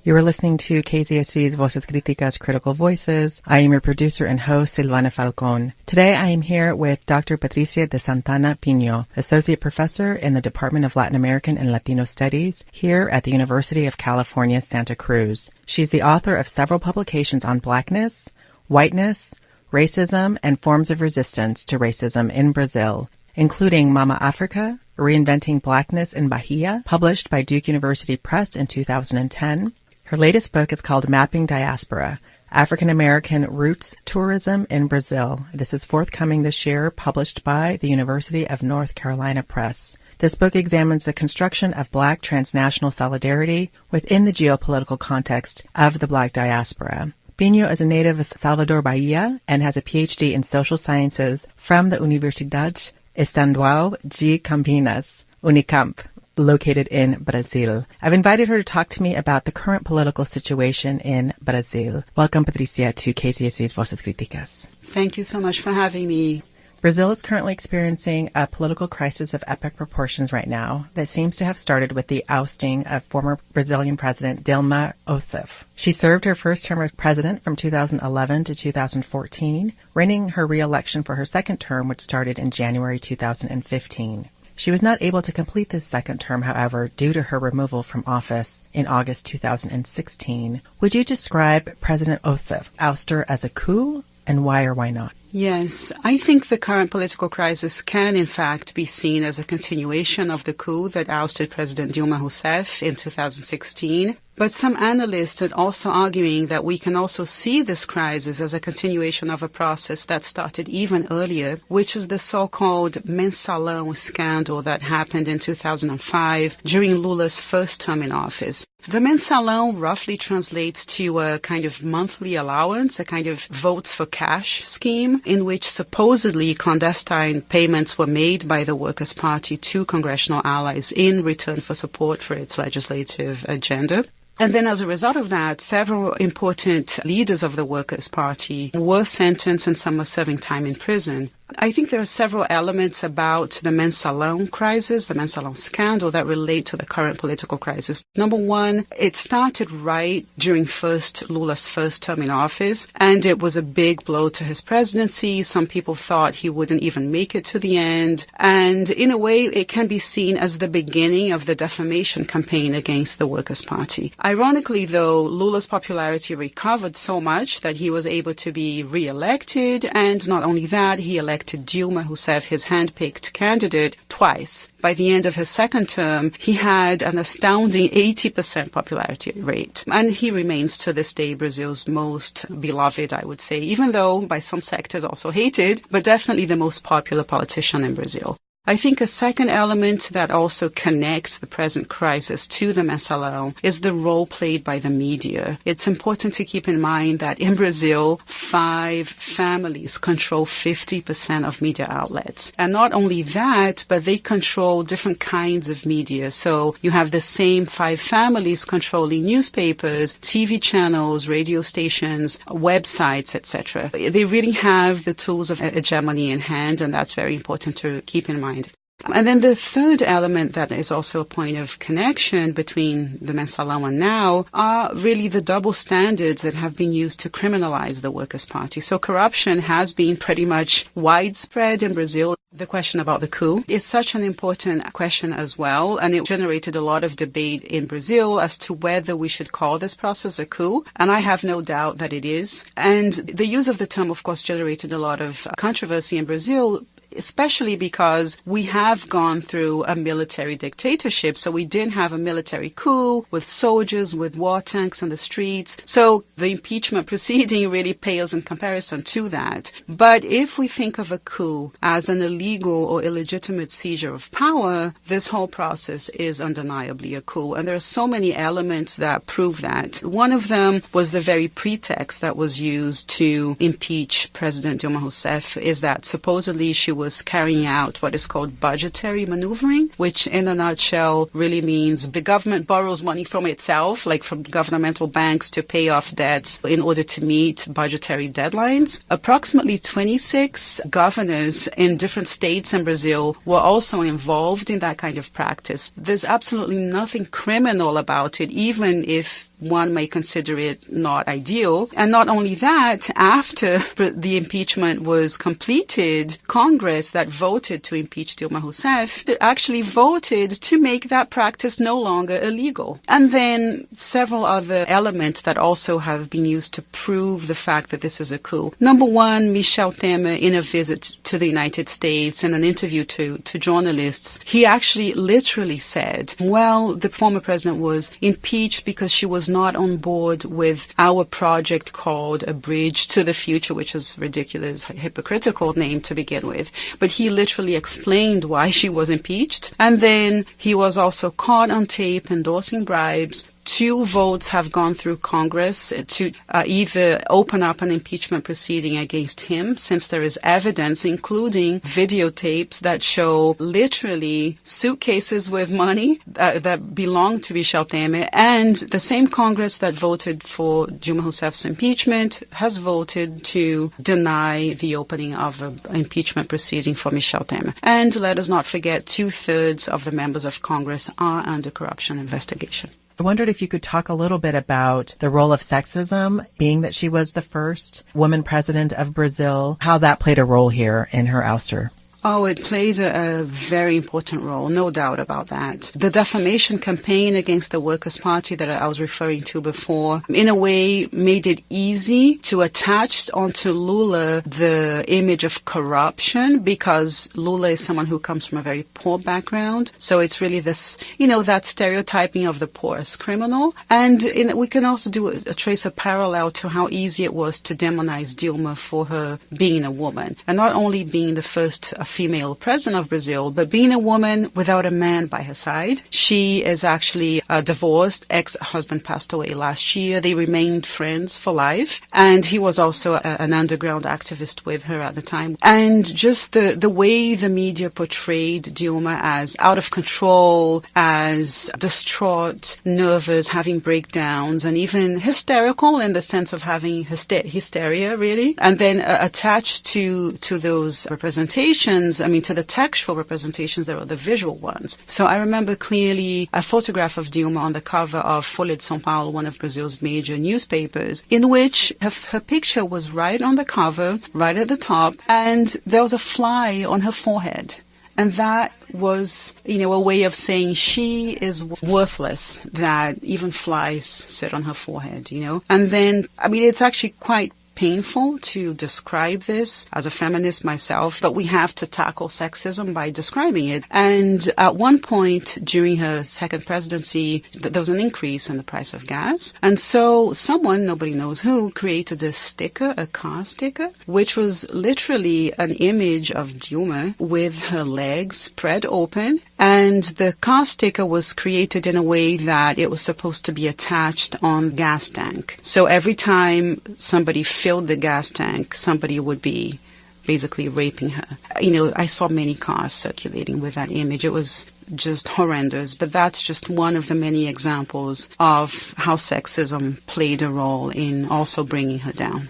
You are listening to KZSC's Voces, Critícas, Critical Voices. I am your producer and host, Silvana Falcón. Today I am here with Dr. Patricia de Santana Pinho, Associate Professor in the Department of Latin American and Latino Studies here at the University of California, Santa Cruz. She's the author of several publications on Blackness, whiteness, racism, and forms of resistance to racism in Brazil, including Mama Africa, Reinventing Blackness in Bahia, published by Duke University Press in 2010. Her latest book is called Mapping Diaspora, African American Roots Tourism in Brazil. This is forthcoming this year, published by the University of North Carolina Press. This book examines the construction of Black transnational solidarity within the geopolitical context of the Black diaspora. Pinho is a native of Salvador, Bahia, and has a PhD in social sciences from the Universidade Estadual de Campinas, UNICAMP, located in Brazil. I've invited her to talk to me about the current political situation in Brazil. Welcome, Patricia, to KZSC's Voces Criticas. Thank you so much for having me. Brazil is currently experiencing a political crisis of epic proportions right now that seems to have started with the ousting of former Brazilian President Dilma Rousseff. She served her first term as president from 2011 to 2014, winning her re-election for her second term, which started in January 2015. She was not able to complete this second term, however, due to her removal from office in August 2016. Would you describe President Rousseff ouster as a coup, and why or why not? Yes, I think the current political crisis can, in fact, be seen as a continuation of the coup that ousted President Dilma Rousseff in 2016. But some analysts are also arguing that we can also see this crisis as a continuation of a process that started even earlier, which is the so-called Mensalão scandal that happened in 2005 during Lula's first term in office. The Mensalão roughly translates to a kind of monthly allowance, a kind of votes for cash scheme, in which supposedly clandestine payments were made by the Workers' Party to congressional allies in return for support for its legislative agenda. And then as a result of that, several important leaders of the Workers' Party were sentenced and some are serving time in prison. I think there are several elements about the Mensalão crisis, the Mensalão scandal, that relate to the current political crisis. Number one, it started right during Lula's first term in office, and it was a big blow to his presidency. Some people thought he wouldn't even make it to the end. And in a way, it can be seen as the beginning of the defamation campaign against the Workers' Party. Ironically, though, Lula's popularity recovered so much that he was able to be re-elected, and not only that, he elected Dilma Rousseff, his hand-picked candidate, twice. By the end of his second term, he had an astounding 80% popularity rate. And he remains to this day Brazil's most beloved, I would say, even though by some sectors also hated, but definitely the most popular politician in Brazil. I think a second element that also connects the present crisis to the Mensalão is the role played by the media. It's important to keep in mind that in Brazil, 5 families control 50% of media outlets. And not only that, but they control different kinds of media. So you have the same 5 families controlling newspapers, TV channels, radio stations, websites, etc. They really have the tools of hegemony in hand, and that's very important to keep in mind. And then the third element that is also a point of connection between the Mensalão and now are really the double standards that have been used to criminalize the Workers' Party. So corruption has been pretty much widespread in Brazil. The question about the coup is such an important question as well, and it generated a lot of debate in Brazil as to whether we should call this process a coup, and I have no doubt that it is. And the use of the term, of course, generated a lot of controversy in Brazil, especially because we have gone through a military dictatorship. So we didn't have a military coup with soldiers, with war tanks on the streets. So the impeachment proceeding really pales in comparison to that. But if we think of a coup as an illegal or illegitimate seizure of power, this whole process is undeniably a coup. And there are so many elements that prove that. One of them was the very pretext that was used to impeach President Dilma Rousseff, is that supposedly she was carrying out what is called budgetary maneuvering, which in a nutshell really means the government borrows money from itself, like from governmental banks, to pay off debts in order to meet budgetary deadlines. Approximately 26 governors in different states in Brazil were also involved in that kind of practice. There's absolutely nothing criminal about it, even if one may consider it not ideal. And not only that, after the impeachment was completed, Congress that voted to impeach Dilma Rousseff actually voted to make that practice no longer illegal. And then several other elements that also have been used to prove the fact that this is a coup. Number one, Michel Temer, in a visit to the United States, in an interview to journalists, he actually literally said, well, the former president was impeached because she was not on board with our project called A Bridge to the Future, which is a ridiculous, hypocritical name to begin with. But he literally explained why she was impeached. And then he was also caught on tape endorsing bribes. 2 votes have gone through Congress to either open up an impeachment proceeding against him, since there is evidence, including videotapes that show literally suitcases with money that belong to Michel Temer. And the same Congress that voted for Dilma Rousseff's impeachment has voted to deny the opening of an impeachment proceeding for Michel Temer. And let us not forget, 2/3 of the members of Congress are under corruption investigation. I wondered if you could talk a little bit about the role of sexism, being that she was the first woman president of Brazil, how that played a role here in her ouster. Oh, it played a very important role, no doubt about that. The defamation campaign against the Workers' Party that I was referring to before, in a way, made it easy to attach onto Lula the image of corruption, because Lula is someone who comes from a very poor background. So it's really this, that stereotyping of the poorest criminal. And we can also trace a parallel to how easy it was to demonize Dilma for her being a woman, and not only being the first female president of Brazil, but being a woman without a man by her side. She is actually divorced. Ex-husband passed away last year. They remained friends for life. And he was also an underground activist with her at the time. And just the way the media portrayed Dilma as out of control, as distraught, nervous, having breakdowns, and even hysterical in the sense of having hysteria, really. And then attached to those representations, to the textual representations, there are the visual ones. So I remember clearly a photograph of Dilma on the cover of Folha de São Paulo, one of Brazil's major newspapers, in which her picture was right on the cover, right at the top, and there was a fly on her forehead. And that was, a way of saying she is worthless, that even flies sit on her forehead, And then, it's actually quite painful to describe this as a feminist myself, but we have to tackle sexism by describing it. And at one point during her second presidency, there was an increase in the price of gas. And so someone, nobody knows who, created a car sticker, which was literally an image of Dilma with her legs spread open. And the car sticker was created in a way that it was supposed to be attached on the gas tank. So every time somebody filled the gas tank, somebody would be basically raping her. I saw many cars circulating with that image. It was just horrendous. But that's just one of the many examples of how sexism played a role in also bringing her down.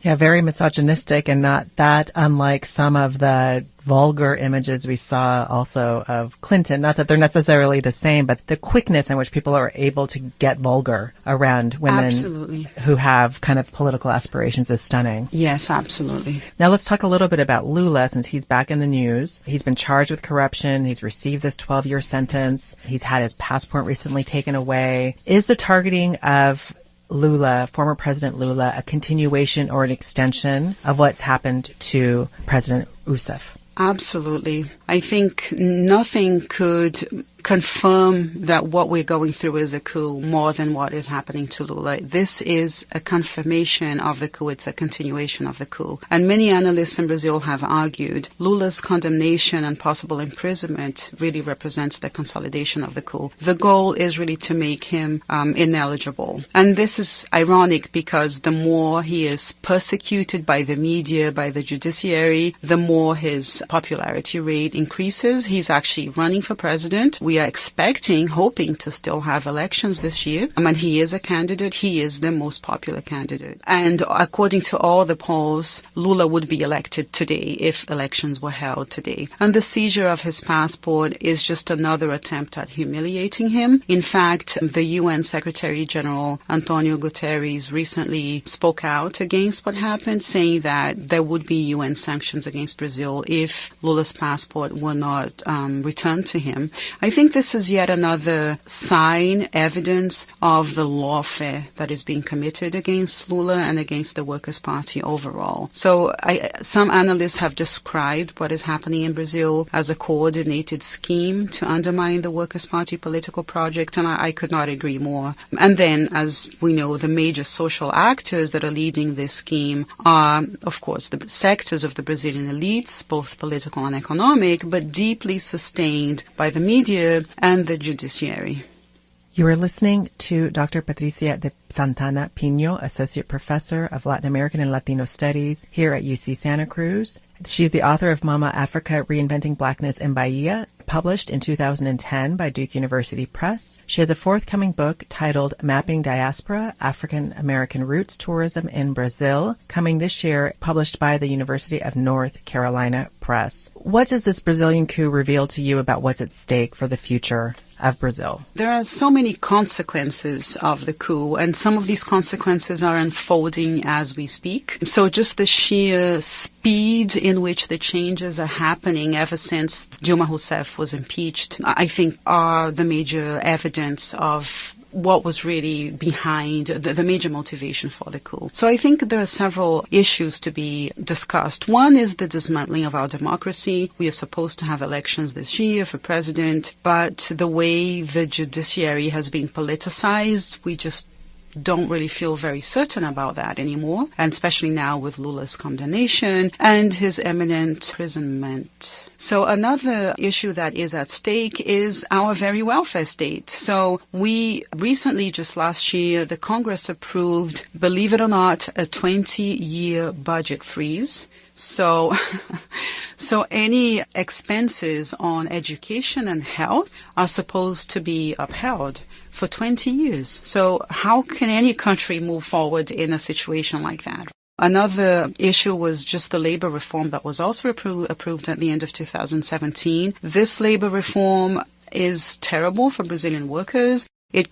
Yeah, very misogynistic, and not that unlike some of the vulgar images we saw also of Clinton. Not that they're necessarily the same, but the quickness in which people are able to get vulgar around women Absolutely. Who have kind of political aspirations is stunning. Yes, absolutely. Now let's talk a little bit about Lula, since he's back in the news. He's been charged with corruption. He's received this 12-year sentence. He's had his passport recently taken away. Is the targeting of Lula, former President Lula, a continuation or an extension of what's happened to President Rousseff? Absolutely. I think nothing could confirm that what we're going through is a coup more than what is happening to Lula. This is a confirmation of the coup. It's a continuation of the coup. And many analysts in Brazil have argued Lula's condemnation and possible imprisonment really represents the consolidation of the coup. The goal is really to make him ineligible. And this is ironic because the more he is persecuted by the media, by the judiciary, the more his popularity rate increases. He's actually running for president. We we are hoping to still have elections this year. I mean, he is a candidate. He is the most popular candidate. And according to all the polls, Lula would be elected today if elections were held today. And the seizure of his passport is just another attempt at humiliating him. In fact, the UN Secretary General Antonio Guterres recently spoke out against what happened, saying that there would be UN sanctions against Brazil if Lula's passport were not returned to him. I think this is yet another sign, evidence of the lawfare that is being committed against Lula and against the Workers' Party overall. So some analysts have described what is happening in Brazil as a coordinated scheme to undermine the Workers' Party political project, and I could not agree more. And then, as we know, the major social actors that are leading this scheme are, of course, the sectors of the Brazilian elites, both political and economic, but deeply sustained by the media and the judiciary. You are listening to Dr. Patricia de Santana Pinho, Associate Professor of Latin American and Latino Studies here at UC Santa Cruz. She's the author of Mama Africa, Reinventing Blackness in Bahia, published in 2010 by Duke University Press. She has a forthcoming book titled Mapping Diaspora, African American Roots Tourism in Brazil, coming this year, published by the University of North Carolina Press. What does this Brazilian coup reveal to you about what's at stake for the future of Brazil? There are so many consequences of the coup, and some of these consequences are unfolding as we speak. So just the sheer speed in which the changes are happening ever since Dilma Rousseff was impeached, I think are the major evidence of what was really behind the major motivation for the coup. So I think there are several issues to be discussed. One is the dismantling of our democracy. We are supposed to have elections this year for president, but the way the judiciary has been politicized, we just don't really feel very certain about that anymore, and especially now with Lula's condemnation and his imminent imprisonment. So another issue that is at stake is our very welfare state. So we recently, just last year, the Congress approved, believe it or not, a 20-year budget freeze. So any expenses on education and health are supposed to be upheld for 20 years. So how can any country move forward in a situation like that? Another issue was just the labor reform that was also approved at the end of 2017. This labor reform is terrible for Brazilian workers. It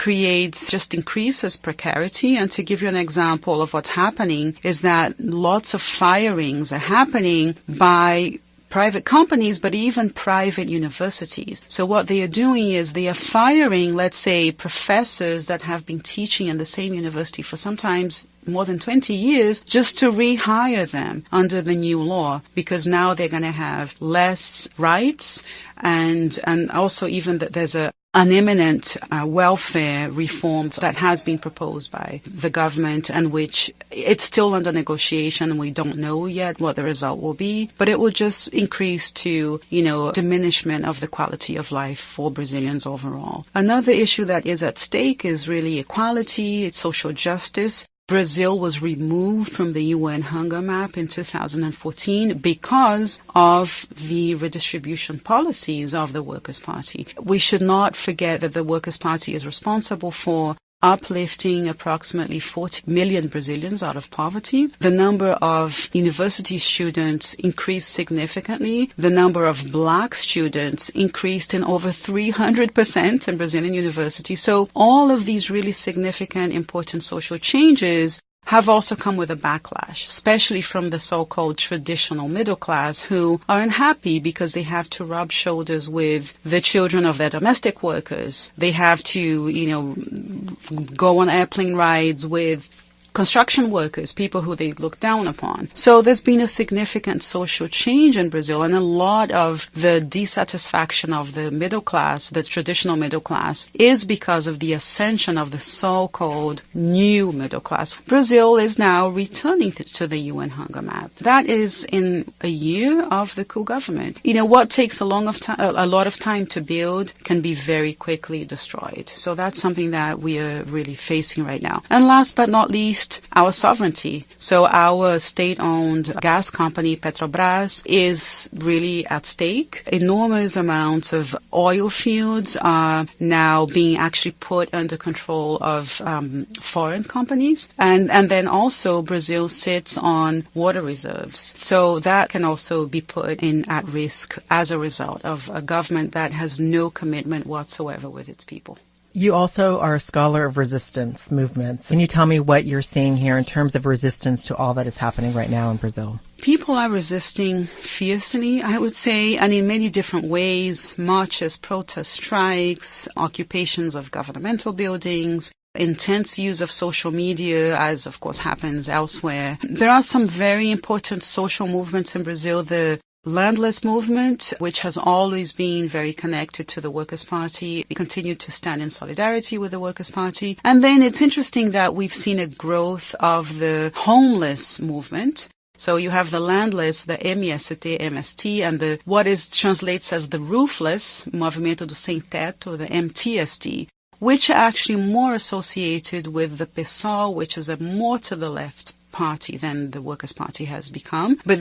increases precarity. And to give you an example of what's happening is that lots of firings are happening by private companies, but even private universities. So what they are doing is they are firing, let's say, professors that have been teaching in the same university for sometimes more than 20 years just to rehire them under the new law, because now they're going to have less rights, and also even that there's an imminent welfare reform that has been proposed by the government, and which it's still under negotiation, and we don't know yet what the result will be, but it will just increase to, diminishment of the quality of life for Brazilians overall. Another issue that is at stake is really equality, it's social justice. Brazil was removed from the UN hunger map in 2014 because of the redistribution policies of the Workers' Party. We should not forget that the Workers' Party is responsible for uplifting approximately 40 million Brazilians out of poverty. The number of university students increased significantly. The number of black students increased in over 300% in Brazilian universities. So all of these really significant, important social changes have also come with a backlash, especially from the so-called traditional middle class, who are unhappy because they have to rub shoulders with the children of their domestic workers. They have to, go on airplane rides with construction workers, people who they look down upon. So there's been a significant social change in Brazil, and a lot of the dissatisfaction of the middle class, the traditional middle class, is because of the ascension of the so-called new middle class. Brazil is now returning to the UN hunger map. That is in a year of the coup government. What takes a lot of time to build can be very quickly destroyed. So that's something that we are really facing right now. And last but not least, waste our sovereignty. So our state-owned gas company, Petrobras, is really at stake. Enormous amounts of oil fields are now being actually put under control of foreign companies. And then also Brazil sits on water reserves. So that can also be put in at risk as a result of a government that has no commitment whatsoever with its people. You also are a scholar of resistance movements. Can you tell me what you're seeing here in terms of resistance to all that is happening right now in Brazil? People are resisting fiercely, I would say, and in many different ways. Marches, protests, strikes, occupations of governmental buildings, intense use of social media, as of course happens elsewhere. There are some very important social movements in Brazil. The landless movement, which has always been very connected to the Workers' Party, continued to stand in solidarity with the Workers' Party. And then it's interesting that we've seen a growth of the homeless movement. So you have the landless, the MST, and the what is translates as the roofless, Movimento do Sem Teto, the MTST, which are actually more associated with the PSOL, which is a more to the left party than the Workers' Party has become. But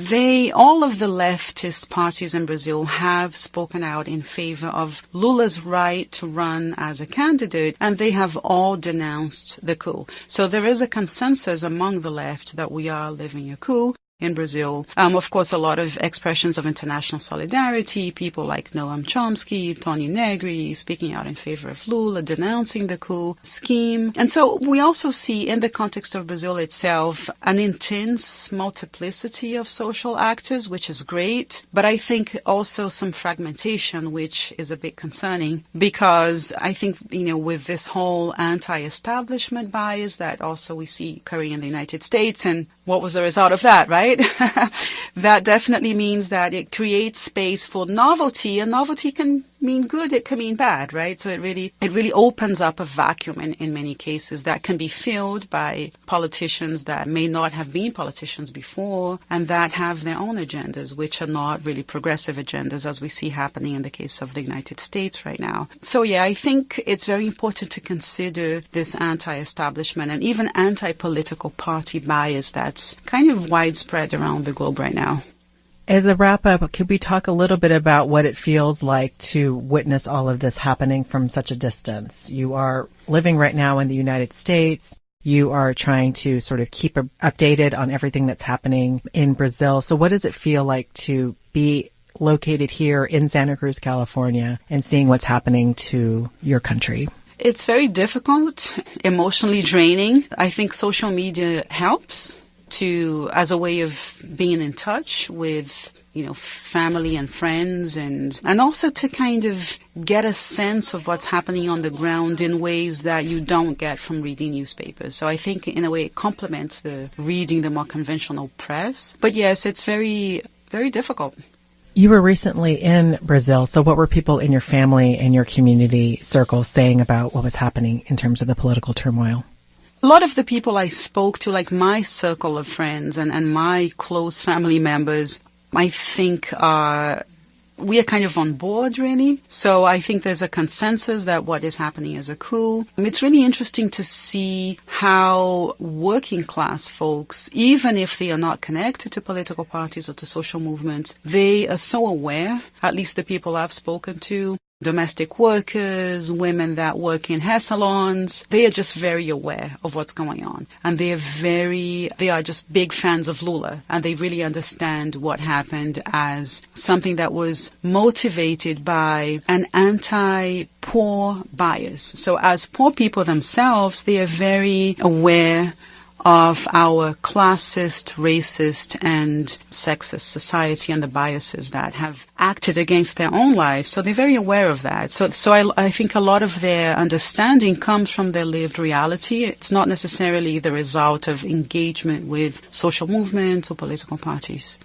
all of the leftist parties in Brazil have spoken out in favor of Lula's right to run as a candidate, and they have all denounced the coup. So there is a consensus among the left that we are living a coup in Brazil. Of course, a lot of expressions of international solidarity, people like Noam Chomsky, Tony Negri speaking out in favor of Lula, denouncing the coup scheme. And so we also see in the context of Brazil itself an intense multiplicity of social actors, which is great, but I think also some fragmentation, which is a bit concerning, because I think, with this whole anti-establishment bias that also we see occurring in the United States, and what was the result of that, right? That definitely means that it creates space for novelty, and novelty can mean good, it can mean bad, right? So it really opens up a vacuum in many cases that can be filled by politicians that may not have been politicians before and that have their own agendas, which are not really progressive agendas, as we see happening in the case of the United States right now. So yeah, I think it's very important to consider this anti-establishment and even anti-political party bias that's kind of widespread around the globe right now. As a wrap-up, could we talk a little bit about what it feels like to witness all of this happening from such a distance? You are living right now in the United States. You are trying to sort of keep updated on everything that's happening in Brazil. So what does it feel like to be located here in Santa Cruz, California, and seeing what's happening to your country? It's very difficult, emotionally draining. I think social media helps as a way of being in touch with, family and friends and also to kind of get a sense of what's happening on the ground in ways that you don't get from reading newspapers. So I think in a way it complements reading the more conventional press. But yes, it's very, very difficult. You were recently in Brazil. So what were people in your family and your community circle saying about what was happening in terms of the political turmoil? A lot of the people I spoke to, like my circle of friends and my close family members, I think we are kind of on board, really. So I think there's a consensus that what is happening is a coup. It's really interesting to see how working class folks, even if they are not connected to political parties or to social movements, they are so aware, at least the people I've spoken to, domestic workers, women that work in hair salons, they are just very aware of what's going on. And they are just big fans of Lula. And they really understand what happened as something that was motivated by an anti-poor bias. So as poor people themselves, they are very aware of our classist, racist, and sexist society and the biases that have acted against their own lives. So they're very aware of that. So I think a lot of their understanding comes from their lived reality. It's not necessarily the result of engagement with social movements or political parties.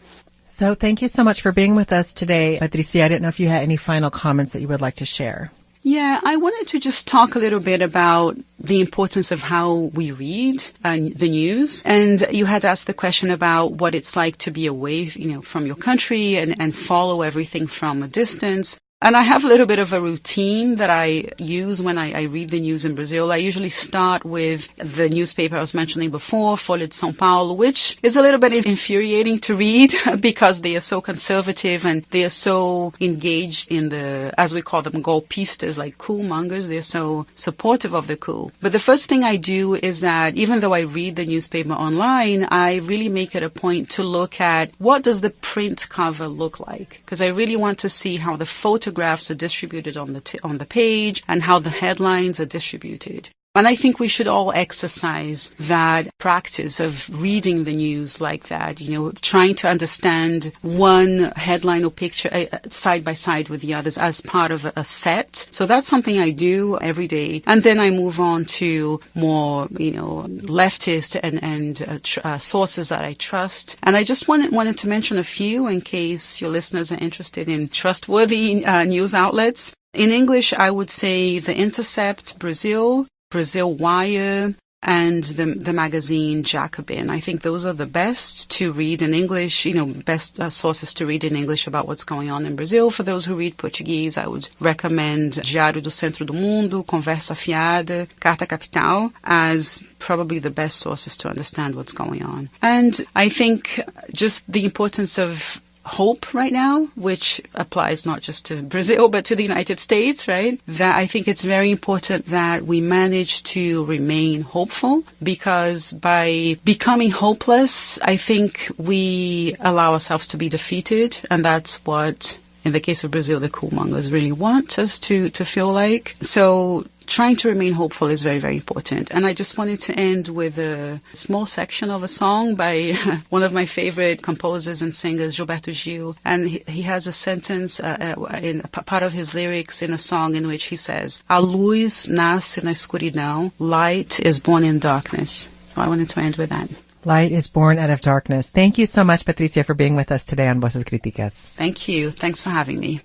So thank you so much for being with us today, Patricia. I didn't know if you had any final comments that you would like to share. Yeah, I wanted to just talk a little bit about the importance of how we read the news. And you had asked the question about what it's like to be away, from your country and follow everything from a distance. And I have a little bit of a routine that I use when I read the news in Brazil. I usually start with the newspaper I was mentioning before, Folha de São Paulo, which is a little bit infuriating to read because they are so conservative and they are so engaged in the, as we call them, golpistas, like coup mongers. They're so supportive of the coup. But the first thing I do is that even though I read the newspaper online, I really make it a point to look at what does the print cover look like? Because I really want to see how the photographs are distributed on the page and how the headlines are distributed. And I think we should all exercise that practice of reading the news like that, trying to understand one headline or picture side by side with the others as part of a set. So that's something I do every day. And then I move on to more, leftist and sources that I trust. And I just wanted to mention a few in case your listeners are interested in trustworthy news outlets. In English, I would say The Intercept, Brazil Wire, and the magazine Jacobin. I think those are the best to read in English, best sources to read in English about what's going on in Brazil. For those who read Portuguese, I would recommend Diário do Centro do Mundo, Conversa Fiada, Carta Capital as probably the best sources to understand what's going on. And I think just the importance of hope right now, which applies not just to Brazil, but to the United States, right? That I think it's very important that we manage to remain hopeful, because by becoming hopeless, I think we allow ourselves to be defeated. And that's what, in the case of Brazil, the coup mongers really want us to feel like. So trying to remain hopeful is very, very important. And I just wanted to end with a small section of a song by one of my favorite composers and singers, Gilberto Gil. And he has a sentence in part of his lyrics in a song in which he says, "A luz nasce na escuridão, light is born in darkness." So I wanted to end with that. Light is born out of darkness. Thank you so much, Patricia, for being with us today on Voces Criticas. Thank you. Thanks for having me.